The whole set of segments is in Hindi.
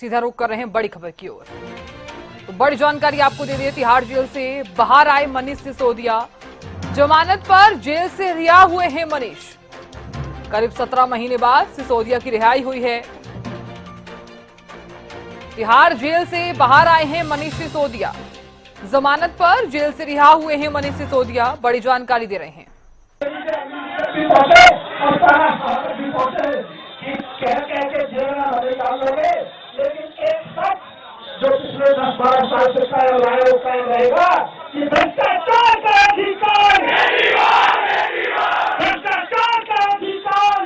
सीधा रुख कर रहे हैं बड़ी खबर की ओर। तो बड़ी जानकारी आपको दे दी। तिहाड़ जेल से बाहर आए मनीष सिसोदिया, जमानत पर जेल से रिहा हुए हैं मनीष। करीब 17 महीने बाद सिसोदिया की रिहाई हुई है। तिहाड़ जेल से बाहर आए हैं मनीष सिसोदिया, जमानत पर जेल से रिहा हुए हैं मनीष सिसोदिया। बड़ी जानकारी दे रहे हैं। लेकिन एक शख्स जो पिछले 10-12 साल से कायम रहा है वो कायम रहेगा कि भ्रष्टाचार का अधिकार, भ्रष्टाचार का अधिकार,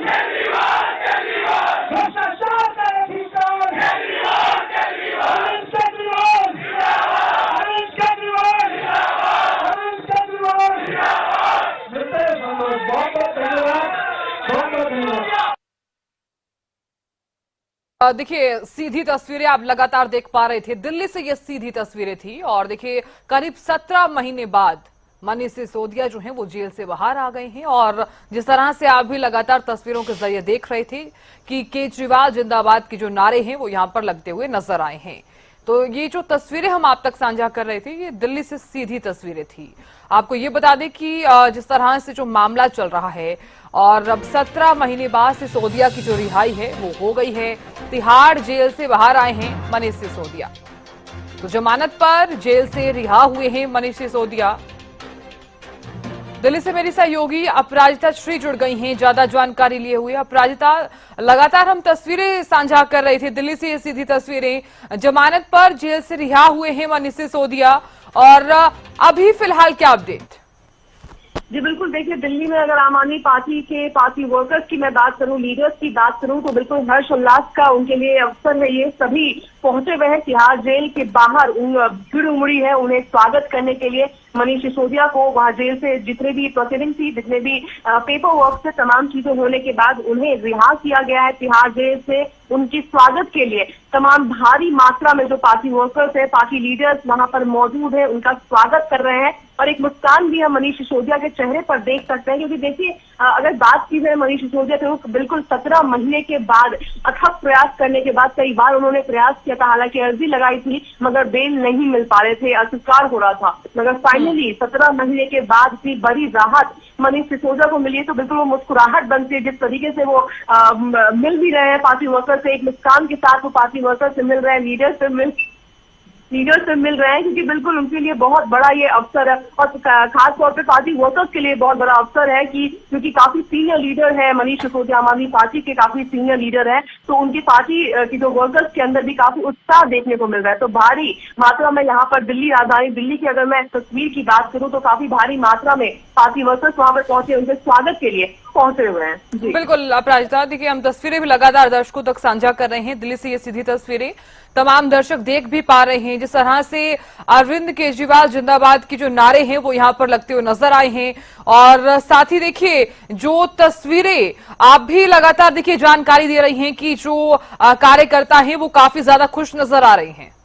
भ्रष्टाचार का अधिकार, अरविंद केजरीवाल, अरविंद केजरीवाल, अरविंद केजरीवाल। मिलते हैं, बहुत बहुत धन्यवाद, बहुत बहुत धन्यवाद। देखिए, सीधी तस्वीरें आप लगातार देख पा रहे थे। दिल्ली से ये सीधी तस्वीरें थी और देखिए करीब 17 महीने बाद मनीष सिसोदिया जो हैं वो जेल से बाहर आ गए हैं। और जिस तरह से आप भी लगातार तस्वीरों के जरिए देख रहे थे कि केजरीवाल जिंदाबाद के जो नारे हैं वो यहां पर लगते हुए नजर आए हैं। तो ये जो तस्वीरें हम आप तक साझा कर रहे थे ये दिल्ली से सीधी तस्वीरें थी। आपको ये बता दें कि जिस तरह से जो मामला चल रहा है और अब 17 महीने बाद सिसोदिया की जो रिहाई है वो हो गई है। तिहाड़ जेल से बाहर आए हैं मनीष सिसोदिया, तो जमानत पर जेल से रिहा हुए हैं मनीष सिसोदिया। दिल्ली से मेरी सहयोगी अपराजिता श्री जुड़ गई हैं ज्यादा जानकारी लिए हुए। अपराजिता, लगातार हम तस्वीरें साझा कर रहे थे, दिल्ली से ये सीधी तस्वीरें, जमानत पर जेल से रिहा हुए हैं मनीष सिसोदिया और अभी फिलहाल क्या अपडेट? जी बिल्कुल, देखिए दिल्ली में अगर आम आदमी पार्टी के पार्टी वर्कर्स की मैं बात करूं, लीडर्स की बात करूं, तो बिल्कुल हर्ष उल्लास का उनके लिए अवसर है। ये सभी पहुंचे हुए हैं तिहाड़ जेल के बाहर, भीड़ उमड़ी है उन्हें स्वागत करने के लिए। मनीष सिसोदिया को वहां जेल से जितने भी प्रोसीडिंग थी, जितने भी पेपर वर्क से तमाम चीजें होने के बाद उन्हें रिहा किया गया है तिहाड़ जेल से। उनकी स्वागत के लिए तमाम भारी मात्रा में जो पार्टी वर्कर्स है, पार्टी लीडर्स वहां पर मौजूद है, उनका स्वागत कर रहे हैं। और एक मुस्कान भी हम मनीष सिसोदिया के चेहरे पर देख सकते हैं, क्योंकि देखिए अगर बात की जाए मनीष सिसोदिया के, बिल्कुल 17 महीने के बाद अथक प्रयास करने के बाद कई बार उन्होंने प्रयास किया था, हालांकि अर्जी लगाई थी मगर बेल नहीं मिल पा रहे थे, अस्वीकार हो रहा था। मगर फाइनली 17 महीने के बाद इतनी बड़ी राहत मनीष सिसोदिया को मिली है, तो बिल्कुल वो मुस्कुराहट बनती है। जिस तरीके से वो मिल भी रहे हैं पार्टी वर्कर से, एक मुस्कान के साथ वो पार्टी वर्कर से मिल रहे हैं, लीडर से मिल रहे हैं, क्योंकि बिल्कुल उनके लिए बहुत बड़ा ये अवसर है। और खास तौर पे पार्टी वर्कर्स के लिए बहुत बड़ा अवसर है कि क्योंकि काफी सीनियर लीडर है मनीष सिसोदिया, आम आदमी पार्टी के काफी सीनियर लीडर है, तो उनकी पार्टी की जो वर्कर्स के अंदर भी काफी उत्साह देखने को मिल रहा है। तो भारी मात्रा में यहाँ पर दिल्ली, राजधानी दिल्ली की अगर मैं तस्वीर की बात करूँ तो काफी भारी मात्रा में पार्टी वर्कर्स वहां पर पहुंचे, उनके स्वागत के लिए पहुंचे हुए हैं। बिल्कुल अपराजिता, देखिए हम तस्वीरें भी लगातार दर्शकों तक साझा कर रहे हैं। दिल्ली से ये सीधी तस्वीरें तमाम दर्शक देख भी पा रहे हैं। जिस तरह से अरविंद केजरीवाल जिंदाबाद की जो नारे हैं वो यहाँ पर लगते हुए नजर आए हैं। और साथ ही देखिए जो तस्वीरें आप भी लगातार देखिए जानकारी दे रही हैं कि जो कार्यकर्ता हैं वो काफी ज्यादा खुश नजर आ रहे हैं।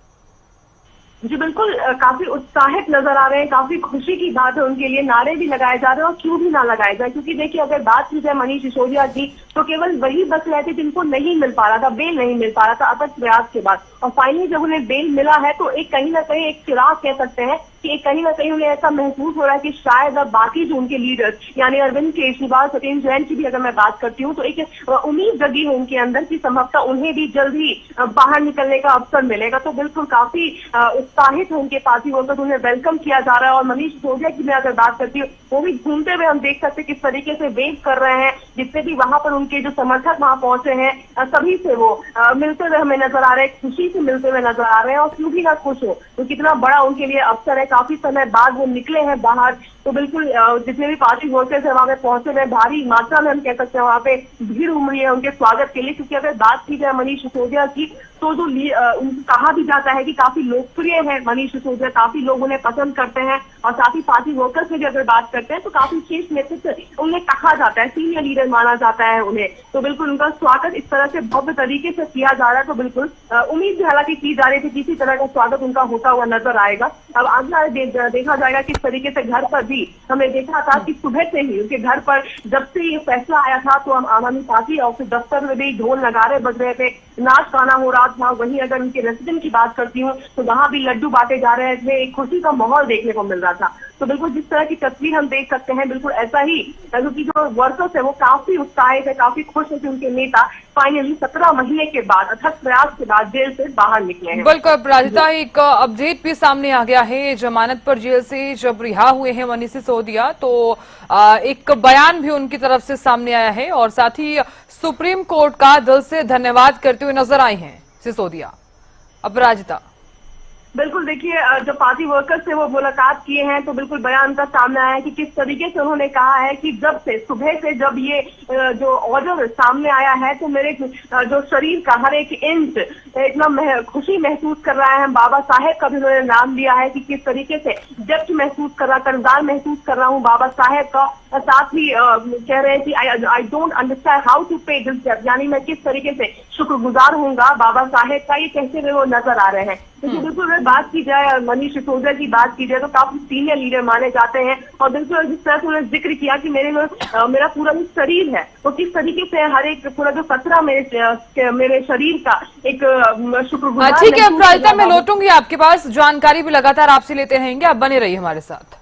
जी बिल्कुल, काफी उत्साहित नजर आ रहे हैं, काफी खुशी की बात है उनके लिए। नारे भी लगाए जा रहे हैं और क्यों भी ना लगाए जाए, क्योंकि देखिए अगर बात की जाए मनीष सिसोदिया की, तो केवल वही बच रहे थे जिनको नहीं मिल पा रहा था, बेल नहीं मिल पा रहा था अथक प्रयास के बाद। और फाइनली जब उन्हें बेल मिला है तो एक कहीं ना कहीं एक चिराग कह सकते हैं कि कहीं ना कहीं उन्हें ऐसा महसूस हो रहा है कि शायद अब बाकी जो उनके लीडर्स यानी अरविंद केजरीवाल, सत्येंद्र जैन की भी अगर मैं बात करती हूँ, तो एक उम्मीद जगी है उनके अंदर की संभवतः उन्हें भी जल्द ही बाहर निकलने का अवसर मिलेगा। तो बिल्कुल काफी उत्साहित है उनके पार्टी वर्कर्स, उन्हें वेलकम किया जा रहा है। और मनीष सिसोदिया की मैं अगर बात करती हूँ, वो भी घूमते हुए हम देख सकते हैं किस तरीके से वेव कर रहे हैं। जितने भी वहां पर उनके जो समर्थक वहां पहुंचे हैं सभी से वो मिलते हुए हमें नजर आ रहे हैं, खुशी से मिलते हुए नजर आ रहे हैं। और क्यों भी ना खुश हो, तो कितना बड़ा उनके लिए अवसर है, काफी समय बाद वो निकले हैं बाहर। तो बिल्कुल जितने भी पार्टी वर्कर्स है वहां पे पहुंचे हुए भारी मात्रा में हम कह सकते हैं वहां पे भीड़ उमड़ी है उनके स्वागत के लिए। क्योंकि अगर बात की जाए मनीष सिसोदिया की, तो जो कहा भी जाता है कि काफी लोकप्रिय है मनीष सिसोदिया, काफी लोग उन्हें पसंद करते हैं। और साथ ही पार्टी वर्कर्स में भी अगर बात करते हैं तो काफी शीर्ष नेतृत्व उन्हें कहा जाता है, सीनियर लीडर माना जाता है उन्हें। तो बिल्कुल उनका स्वागत इस तरह से भव्य तरीके से किया जा रहा है। तो बिल्कुल उम्मीद भी हालांकि की जा रही थी किसी तरह का स्वागत उनका होता हुआ नजर आएगा। अब आगे देखा जाएगा किस तरीके से घर पर भी हमने देखा था कि सुबह से ही उनके घर पर जब से ये फैसला आया था तो हम आम आदमी पार्टी और फिर दफ्तर में भी ढोल नगाड़े बज रहे थे, नाच गाना हो रहा था। वहीं अगर उनके रेसिडेंट की बात करती हूँ तो वहां भी लड्डू बांटे जा रहे थे, एक खुशी का माहौल देखने को मिल रहा था। तो बिल्कुल जिस तरह की तस्वीर हम देख सकते हैं, बिल्कुल ऐसा ही, क्योंकि जो वर्कर्स है वो काफी उत्साहित है, काफी खुश है कि उनके नेता फाइनली 17 महीने के बाद, अथक प्रयास के बाद जेल से बाहर निकले हैं। बिल्कुल प्राजिता, एक अपडेट भी सामने आ गया है। जमानत पर जेल से जब रिहा हुए हैं मनीष सिसोदिया, तो एक बयान भी उनकी तरफ से सामने आया है और साथ ही सुप्रीम कोर्ट का दिल से धन्यवाद करते हुए नजर आए हैं सिसोदिया। अपराजिता, बिल्कुल देखिए, जो पार्टी वर्कर्स से वो मुलाकात किए हैं तो बिल्कुल बयान का सामने आया है कि किस तरीके से उन्होंने कहा है कि जब से सुबह से जब ये जो ऑर्डर सामने आया है तो मेरे जो शरीर का हर एक इंच इतना खुशी महसूस कर रहा है। बाबा साहेब का भी उन्होंने नाम लिया है कि किस तरीके से जब्त महसूस कर रहा, कर्जदार महसूस कर रहा हूँ बाबा साहेब का। साथ ही कह रहे हैं कि I don't understand how to pay this डेब्ट, यानी मैं किस तरीके से शुक्रगुजार होऊंगा बाबा साहेब का, ये कहते हुए वो नजर आ रहे हैं। देखिए बिल्कुल अगर बात की जाए मनीष सिसोदिया की बात की जाए तो काफी सीनियर लीडर माने जाते हैं और बिल्कुल जिस तरह से उन्होंने जिक्र किया कि मेरा पूरा जो शरीर है वो किस तरीके से हर एक पूरा जो कचरा मेरे शरीर का एक शुक्रगुजार। ठीक है प्राजिता, मैं लौटूंगी आपके पास, जानकारी भी लगातार आपसे लेते रहेंगे, आप बने रहिए हमारे साथ।